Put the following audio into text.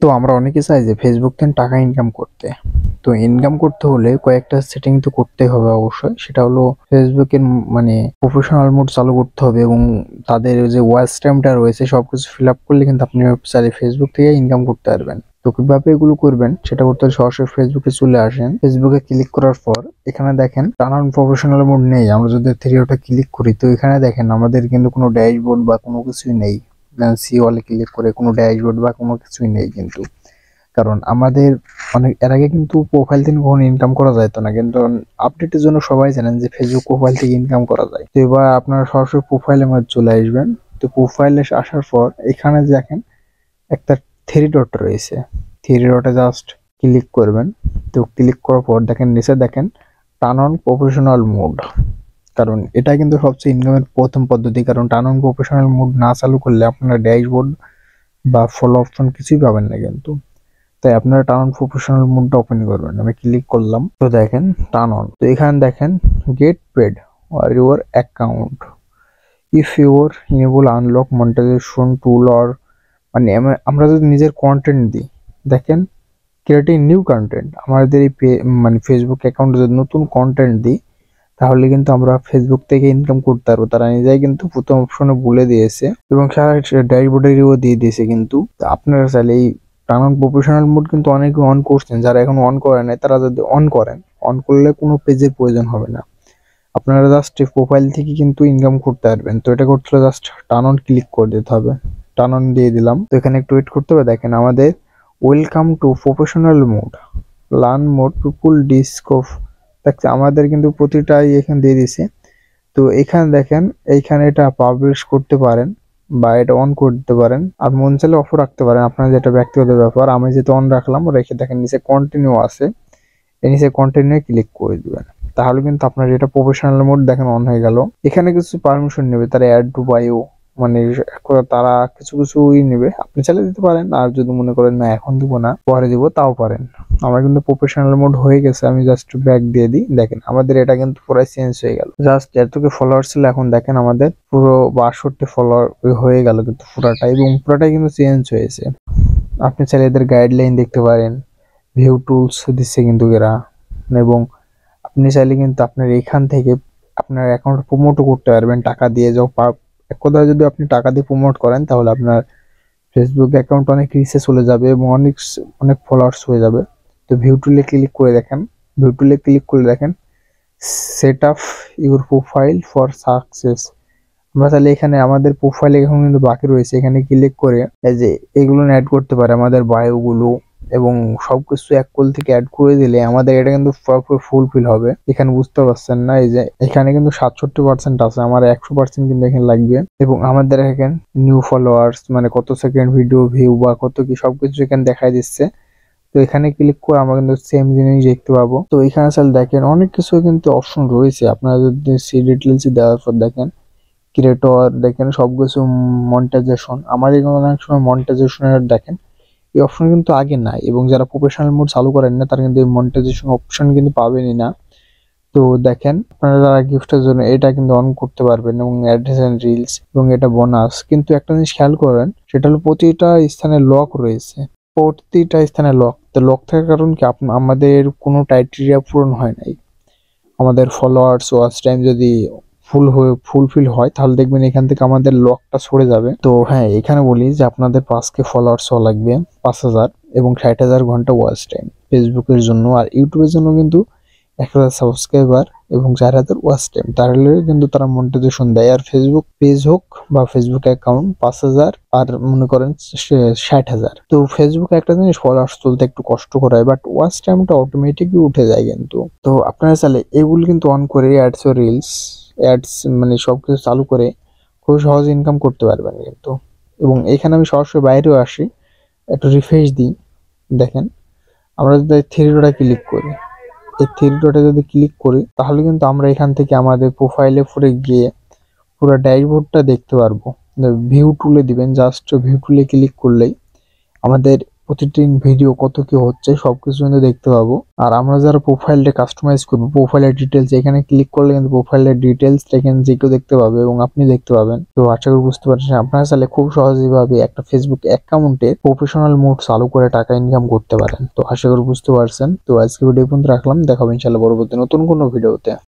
তো আমরা অনেকে চাই যে ফেসবুক থেকে টাকা ইনকাম করতে। তো ইনকাম করতে হলে কয়েকটা সেটিং তো করতে হবে অবশ্যই। সেটা হলো ফেসবুকের মানে প্রফেশনাল মোড চালু করতে হবে এবং তাদের যে ওয়াচ টাইমটা রয়েছে সবকিছু ফিল আপ করলে কিন্তু আপনি চাইলে ফেসবুক থেকে ইনকাম করতে পারবেন। তো কিভাবে এগুলো করবেন সেটা করতে হলে সরাসরি ফেসবুকে চলে আসেন। ফেসবুকে ক্লিক করার পর এখানে দেখেন টার্ন প্রফেশনাল মোড নেই। আমরা যদি থ্রি ডটে ক্লিক করি তো এখানে দেখেন আমাদের কিন্তু কোনো ড্যাশবোর্ড বা কোনো কিছুই নেই। সি ওয়ালে ক্লিক করে কোনো ড্যাশবোর্ড বা কোনো কিছুই নেই কিন্তু, কারণ আমাদের এর আগে কিন্তু প্রোফাইল থেকে কখনো ইনকাম করা যাইতো না, কিন্তু আপডেটের জন্য সবাই জানেন যে ফেসবুক প্রোফাইল থেকে ইনকাম করা যায়। তো এবার আপনারা সরাসরি প্রোফাইলের মধ্যে চলে আসবেন। তো প্রোফাইলে আসার পর এখানে দেখেন একটা থ্রি ডট রয়েছে, থ্রি ডটে জাস্ট ক্লিক করবেন। তো ক্লিক করার পর দেখেন নিচে দেখেন টার্ন অন প্রফেশনাল মোড, কারণ এটা কিন্তু সবচেয়ে ইনকামের প্রথম পদ্ধতি। কারণ টার্ন অন প্রফেশনাল মোড না চালু করলে আপনারা ড্যাশবোর্ড বা ফলো অপশন কিছুই পাবেন না কিন্তু। তাই আপনারা টার্ন অন প্রফেশনাল মোডটা ওপেন করবেন। আমি ক্লিক করলাম, তো দেখেন টার্ন অন। তো এখানে দেখেন get paid or your account if your enable unlock monetization tool or মানে আমরা যদি নিজের কন্টেন্ট দিই, দেখেন ক্রিয়েটিং নিউ কন্টেন্ট, আমাদের এই মানে ফেসবুক অ্যাকাউন্টে যদি নতুন কন্টেন্ট দিই তাহলে কিন্তু আমরা ফেসবুক থেকে ইনকাম করতে পারবো। তারা নিজেই কিন্তু প্রথম অপশনে বলে দিয়েছে এবং সারা ড্যাশবোর্ডেরও দিয়ে দিয়েছে। কিন্তু আপনারা চাইলে এই টার্ন অন প্রফেশনাল মোড কিন্তু অনেকে অন করছেন, যারা এখন অন করে নাই তারা যদি অন করেন, অন করলে কোনো পেজের প্রয়োজন হবে না। আপনারা জাস্ট প্রোফাইল থেকে কিন্তু ইনকাম করতে পারবেন। তো এটা করতে হলে জাস্ট টার্ন অন ক্লিক করে দিতে হবে। টার্ন অন দিয়ে দিলাম। তো এখানে একটু ওয়েট করতে হবে। দেখেন আমাদের welcome to professional mode, learn mode people discover, দেখছে আমাদের কিন্তু প্রতিটাই এখানে দিয়ে দিছে। তো এখানে দেখেন এইখানে এটা পাবলিশ করতে পারেন বা এটা অন করতে পারেন, আর মন চাইলে অফ রাখতে পারেন, আপনার যেটা ব্যক্তিগত ব্যাপার। আমি যেহেতু অন রাখলাম, রেখে দেখেন নিচে কন্টিনিউ আছে, এই নিচে কন্টিনিউ ক্লিক করে দিবেন। তাহলে কিন্তু আপনার যেটা প্রফেশনাল মোড দেখেন অন হয়ে গেল। এখানে কিছু পারমিশন নেবে তারা, অ্যাড টু বায়ো মানে তারা কিছু কিছুই নেবে, আপনি চাইলে দিতে পারেন। আর যদি মনে করেন না এখন দিব না পরে দিব তাও পারেন। আমার কিন্তু প্রফেশনাল মোড হয়ে গেছে, আমি জাস্ট ব্যাক দিয়ে দিই। দেখেন আমাদের এটা কিন্তু পুরো চেঞ্জ হয়ে গেল। জাস্ট এতটুকু ফলোয়ার ছিল, এখন দেখেন আমাদের পুরো 62 ফলোয়ার হয়ে গেল কিন্তু পুরাটাই, এবং পুরাটাই কিন্তু চেঞ্জ হয়েছে। আপনি চাইলে এদের গাইডলাইন দেখতে পারেন, ভিউ টুলস দিচ্ছে কিন্তু এরা, এবং আপনি চাইলে কিন্তু আপনার এখান থেকে আপনার অ্যাকাউন্ট প্রমোটও করতে পারবেন টাকা দিয়ে। এক কথায় যদি আপনি টাকা দিয়ে প্রমোট করেন তাহলে আপনার ফেসবুক অ্যাকাউন্ট অনেক রিচে চলে যাবে এবং অনেক ফলোয়ার্স হয়ে যাবে। তো ভিউ টুলে ক্লিক করে দেখেন, ভিউ টুলে ক্লিক করে দেখেন set up your profile for success. আমরা তাহলে এখানে আমাদের প্রোফাইল এখন কিন্তু বাকি রয়েছে, এখানে ক্লিক করে এই যে এগুলো অ্যাড করতে পারে, আমাদের বায়োগুলো এবং সবকিছু এক কল থেকে অ্যাড করে দিলে আমাদের এটা কিন্তু ফুলফিল হবে। এখানে বুঝতে পারছেন না, এই যে এখানে কিন্তু 67% আছে, আমার 100% কিন্তু এখানে লাগবে। এবং আমাদের এখানে নিউ ফলোয়ার্স মানে কত সেকেন্ড ভিডিও ভিউ বা কত কি সবকিছু এখানে দেখাই দিচ্ছে। তো এখানে ক্লিক করে আমরা কিন্তু সেম জিনিস দেখতে পাবো। তো এখানে আসলে দেখেন অনেক কিছু কিন্তু অপশন রয়েছে, আপনারা যদি সি ডিটেলস দেওয়ার পর দেখেন ক্রিয়েটর, দেখেন সবকিছু মনিটাইজেশন, আমাদের কিন্তু অনেক সময় মনিটাইজেশনের দেখেন এই অপশন কিন্তু আগে নাই, এবং যারা প্রফেশনাল মোড চালু করেন না তারা কিন্তু এই মনিটাইজেশন অপশন কিন্তু পাবেনই না। তো দেখেন আপনারা যারা গিফটের জন্য এটা কিন্তু অন করতে পারবেন, এবং অ্যাড্রেস এন্ড রিলস এবং এটা বোনাস। কিন্তু একটা জিনিস খেয়াল করেন, সেটা হলো প্রতিটা স্থানে লক রয়েছে, প্রতিটা স্থানে লক। তো লক থাকার কারণ কি, আমাদের কোনো ক্রাইটেরিয়া পূরণ হয় নাই। আমাদের ফলোয়ার্স ওয়াচ টাইম যদি ফুলফিল হয় তাহলে দেখবেন এখান থেকে আমাদের লকটা সরে যাবে। তো হ্যাঁ, এখানে বলি যে আপনাদের 5K ফলোয়ার্স হওয়া লাগবে, 5000 এবং 60,000 ঘন্টা ওয়াচ টাইম ফেসবুকের জন্য। আর ইউটিউবের জন্য কিন্তু 1000 সাবস্ক্রাইবার এবং 4000 ওয়াচ টাইম, তাহলে কিন্তু তারা মনিটাইজেশন দেয়। আর ফেসবুক পেজ হোক বা ফেসবুক অ্যাকাউন্ট 5000 আর মনে করেন 60,000। তো ফেসবুকে একটা জিনিস ফলোয়ার্স তুলতে একটু কষ্ট করে, বাট ওয়াচ টাইমটা অটোমেটিকলি উঠে যায় কিন্তু। তো আপনারা চাইলে এগুলো কিন্তু অন করে অ্যাডস ও রিলস অ্যাডস মানে সবকিছু চালু করে খুব সহজে ইনকাম করতে পারবেন কিন্তু। এবং এখানে আমি সরাসরি বাইরেও আসি, একটু রিফ্রেশ দিই। দেখেন আমরা যদি থ্রি ডটে ক্লিক করি, এই থ্রি ডটে যদি ক্লিক করি তাহলে কিন্তু আমরা এখান থেকে আমাদের প্রোফাইলে পরে গিয়ে পুরো ড্যাশবোর্ডটা দেখতে পারবো। ভিউ টুলে দিবেন, জাস্ট ভিউ টুলে ক্লিক করলেই আমাদের প্রতিদিন ভিডিও কত কি হচ্ছে সবকিছু কিন্তু দেখতে পাবো। আর আমরা যারা প্রোফাইলটা কাস্টমাইজ করবো, প্রোফাইলের ডিটেলস এখানে ক্লিক করলে কিন্তু প্রোফাইলের ডিটেলস এখানে যে কেউ দেখতে পাবে এবং আপনি দেখতে পাবেন। তো আশা করি বুঝতে পারছেন, আপনারা চাইলে খুব সহজেই ভাবে একটা ফেসবুক অ্যাকাউন্টে প্রফেশনাল মোড চালু করে টাকা ইনকাম করতে পারেন। তো আশা করি বুঝতে পারছেন। তো আজকে ভিডিও পর্যন্ত রাখলাম, দেখাবো ইনশাআল্লাহ পরবর্তী নতুন কোনো ভিডিওতে।